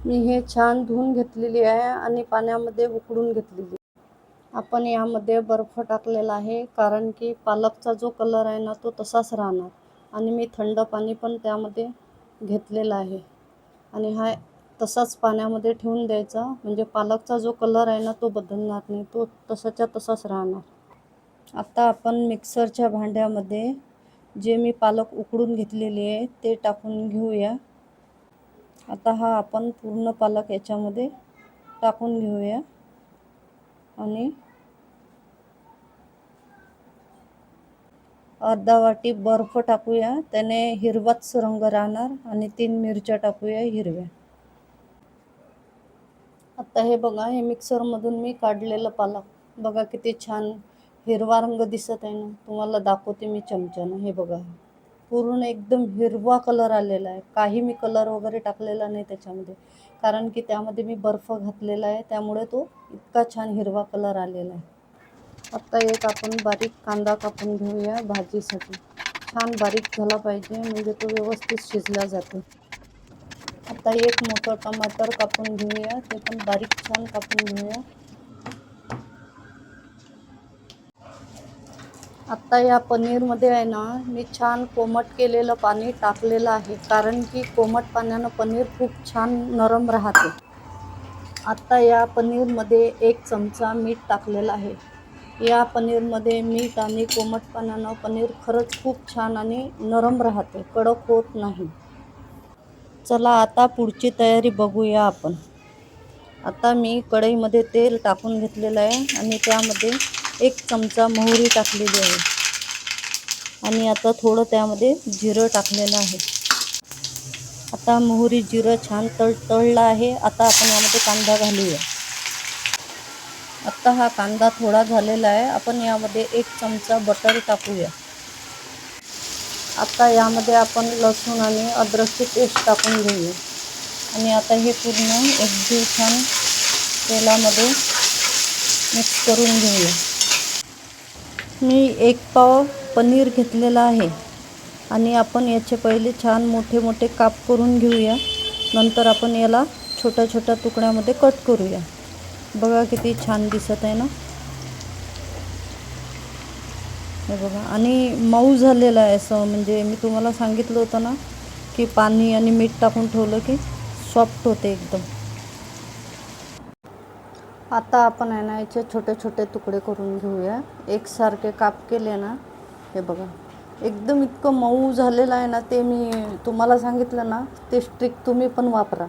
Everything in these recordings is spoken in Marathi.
मी हे छान धुवून घेतलेली आहे आणि पाण्यामध्ये उकळून घेतलेली. आपण यामध्ये बर्फ टाकलेला आहे कारण की पालकचा जो कलर आहे ना तो तसाच राहणार. आणि मी थंड पाणी पण त्यामध्ये घेतलेलं आहे आणि हा तसाच पाण्यामध्ये ठेवून द्यायचा, म्हणजे पालकचा जो कलर आहे ना तो बदलणार नाही, तो तसाच्या तसाच राहणार. आता आपण मिक्सरच्या भांड्यामध्ये जे मी पालक उकडून घेतलेली आहे ते टाकून घेऊया. आता हा आपण पूर्ण पालक याच्यामध्ये टाकून घेऊया आणि अर्धा वाटी बर्फ टाकूया, त्याने हिरवाच रंग राहणार. आणि 3 मिरच्या टाकूया हिरव्या. आता हे बघा, हे मिक्सरमधून मी काढलेलं पालक बघा किती छान हिरवा रंग दिसत आहे ना. तुम्हाला दाखवते मी चमच्यानं. हे बघा, पूर्ण एकदम हिरवा कलर आलेला आहे. काही मी कलर वगैरे टाकलेला नाही त्याच्यामध्ये, कारण की त्यामध्ये मी बर्फ घातलेला आहे, त्यामुळे तो इतका छान हिरवा कलर आलेला आहे. आता एक आपण बारीक कांदा कापून घेऊया भाजीसाठी. छान बारीक झाला पाहिजे, म्हणजे तो व्यवस्थित शिजला जातो. आता एक मोठं टमाटर कापून घेऊया, ते पण बारीक छान कापून घेऊया. आता या पनीरमध्ये आहे ना मी छान कोमट केलेलं पाणी टाकलेलं आहे, कारण की कोमट पाण्यानं पनीर खूप छान नरम राहते. आता या पनीरमध्ये 1 चमचा मीठ टाकलेलं आहे. या पनीरमध्ये मीठ आणि कोमट पाण्यानं पनीर खरंच खूप छान आणि नरम राहते, कडक होत नाही. चला आता पुढची तयारी बघूया आपण. आता मी कढईमध्ये तेल टाकून घेतलेलं आहे आणि त्यामध्ये 1 चमचा मोहरी टाकलेली आहे आणि आता थोडं त्यामध्ये जिरं टाकलेलं आहे. आता मोहरी जिरं छान तळलं आहे. आता आपण यामध्ये कांदा घालूया. आता हा कांदा थोडा झालेला आहे. आपण यामध्ये 1 चमचा बटर टाकूया. आता यामध्ये आपण लसूण आणि अद्रकची पेस्ट टाकून घेऊया आणि आता हे पूर्ण एकदम छान तेलामध्ये मिक्स करून घेऊया. मी 1 पाव पनीर घेतलेला आहे आणि आपण याचे पहिले छान मोठे मोठे काप करून घेऊया. नंतर आपण याला छोट्या छोट्या तुकड्यामध्ये कट करूया. बघा किती छान दिसत आहे ना. हे बघा, आणि मऊ झालेलं आहे असं, म्हणजे मी तुम्हाला सांगितलं होतं ना की पाणी आणि मीठ टाकून ठेवलं की सॉफ्ट होते एकदम. आता आपण आहे ना याचे छोटे छोटे तुकडे करून घेऊया. एकसारखे काप केले ना, हे बघा एकदम इतकं मऊ झालेलं आहे ना. ते मी तुम्हाला सांगितलं ना ते ट्रिक तुम्ही पण वापरा.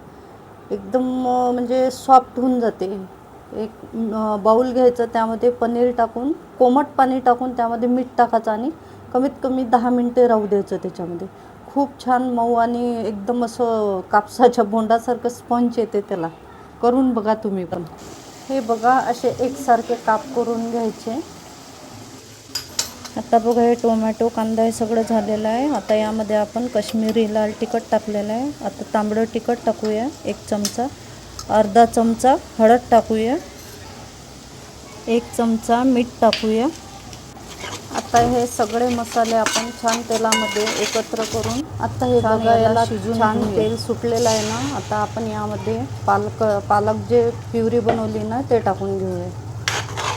एकदम म्हणजे सॉफ्ट होऊन जाते. एक बाउल घ्यायचं, त्यामध्ये पनीर टाकून कोमट पाणी टाकून त्यामध्ये मीठ टाकायचं आणि कमीत कमी 10 मिनिटे राहू द्यायचं त्याच्यामध्ये. खूप छान मऊ आणि एकदम असं कापसाच्या बोंडासारखं स्पंज येते त्याला. करून बघा तुम्ही पण. हे बघा, असे एकसारखे काप करून घ्यायचे. आता बघा, हे टोमॅटो कांदा हे सगळं झालेलं आहे. आता यामध्ये आपण काश्मीरी लाल तिखट टाकलेलं आहे. आता तांबडं तिखट टाकूया 1 चमचा. अर्धा चमचा हळद टाकूया. 1 चमचा मीठ टाकूया. आता हे सगळे मसाले आपण छान तेलामध्ये एकत्र करून, आता हे बघा याला शिजून छान तेल सुटलेलं आहे ना. आता आपण यामध्ये पालक जे प्युरी बनवली ना ते टाकून घेऊया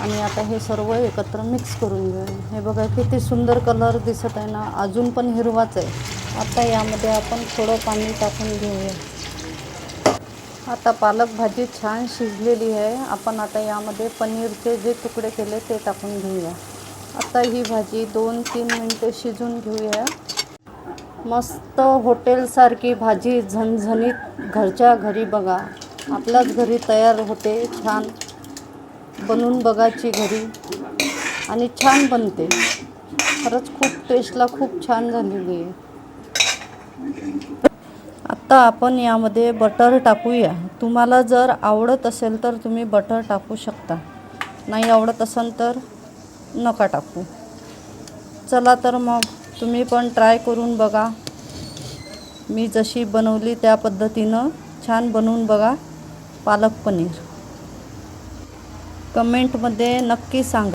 आणि आता हे सर्व एकत्र मिक्स करून घेऊया. हे बघा किती सुंदर कलर दिसत आहे ना, अजून पण हिरवाच आहे. आता यामध्ये आपण थोडं पाणी टाकून घेऊया. आता पालक भाजी छान शिजलेली आहे. आपण आता यामध्ये पनीरचे जे तुकडे केले ते टाकून घेऊया. आता ही भाजी 2-3 मिनिटे शिजून घेऊया. मस्त हॉटेलसारखी भाजी झणझणीत घरच्या घरी बघा, आपल्याच घरी तयार होते. छान बनवून बघायची घरी आणि छान बनते. खरंच खूप टेस्टला खूप छान झालेली आहे. आता आपण यामध्ये बटर टाकूया. तुम्हाला जर आवडत असेल तर तुम्ही बटर टाकू शकता, नाही आवडत असेल तर नका टाकू. चला तर मग तुम्ही पण ट्राय करून बघा. मी जशी बनवली त्या पद्धतीनं छान बनवून बघा पालक पनीर. कमेंटमध्ये नक्की सांगा.